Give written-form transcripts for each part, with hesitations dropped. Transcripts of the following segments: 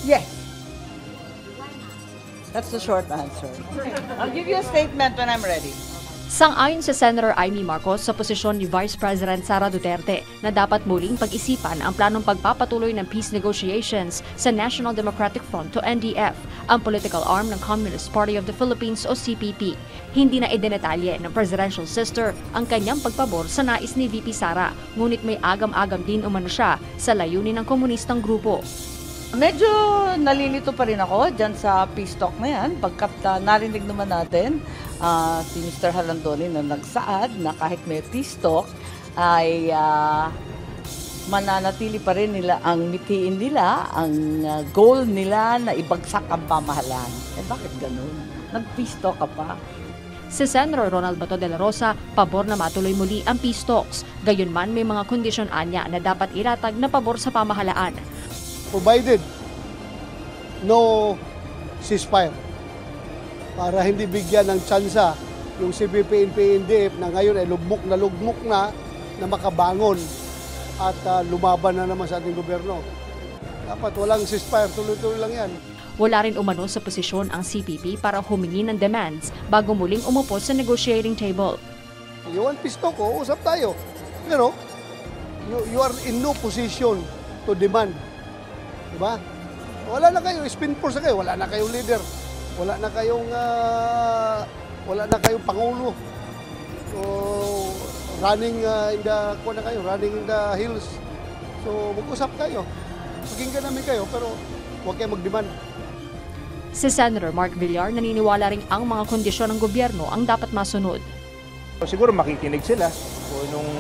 Yes. That's the short answer. I'll give you a statement when I'm ready. Sang-ayon si Senator Amy Marcos sa posisyon ni Vice President Sara Duterte na dapat muling pag-isipan ang planong pagpapatuloy ng peace negotiations sa National Democratic Front o NDF, ang political arm ng Communist Party of the Philippines o CPP. Hindi na idinetalye ng presidential sister ang kanyang pagpabor sa nais ni VP Sara, ngunit may agam-agam din umano siya sa layunin ng komunistang grupo. Medyo nalilito pa rin ako dyan sa peace talk na yan, pagkat narinig naman natin si Mr. Halandoni na nagsaad na kahit may peace talk ay mananatili pa rin nila ang mitiin nila, ang goal nila na ibagsak ang pamahalaan. Eh bakit ganun? Nag-peace talk ka pa? Si Senator Ronald Bato de la Rosa, pabor na matuloy muli ang peace talks. Gayunman may mga kondisyon anya na dapat iratag na pabor sa pamahalaan. Provided no ceasefire para hindi bigyan ng tsansa yung CPP and PNDF na ngayon ay lugmok na makabangon at lumaban na naman sa ating gobyerno. Dapat walang ceasefire, tuloy-tuloy lang yan. Wala rin umano sa posisyon ang CPP para humingi ng demands bago muling umupo sa negotiating table. You want peace talk, usap tayo. Pero you are in no position to demand. Diba? Wala na kayo, spin force na kayo, wala na kayong leader, wala na kayong pangulo. So, running in the hills. So, mag-usap kayo. Pakinggan namin kayo, pero huwag kayo mag-demand. Si Senator Mark Villar naniniwala rin ang mga kondisyon ng gobyerno ang dapat masunod. Siguro makikinig sila kung nung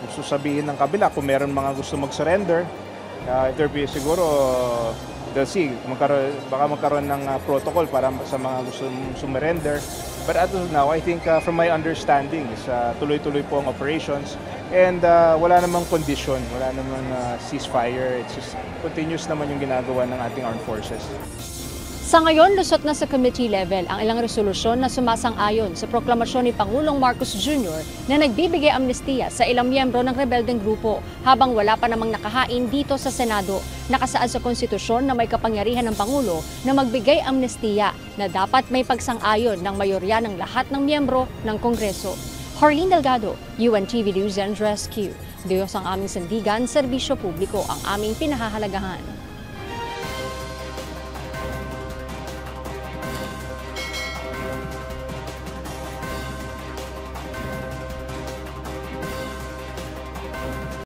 gusto sabihin ng kabila, kung meron mga gusto mag-surrender. If there be siguro, they'll see, baka magkaroon ng protocol para sa mga gusto sumurrender. But as of now, I think from my understanding is tuloy-tuloy po ang operations and wala namang condition, wala namang ceasefire. It's just continuous naman yung ginagawa ng ating armed forces. Sa ngayon, lusot na sa committee level ang ilang resolusyon na sumasang-ayon sa proklamasyon ni Pangulong Marcos Jr. na nagbibigay amnestiya sa ilang miyembro ng rebeldeng grupo habang wala pa namang nakahain dito sa Senado. Nakasaad sa konstitusyon na may kapangyarihan ng Pangulo na magbigay amnestiya na dapat may pagsang-ayon ng mayorya ng lahat ng miyembro ng Kongreso. Harleen Delgado, UNTV News and Rescue. Diyos ang aming sandigan, serbisyo publiko ang aming pinahahalagahan.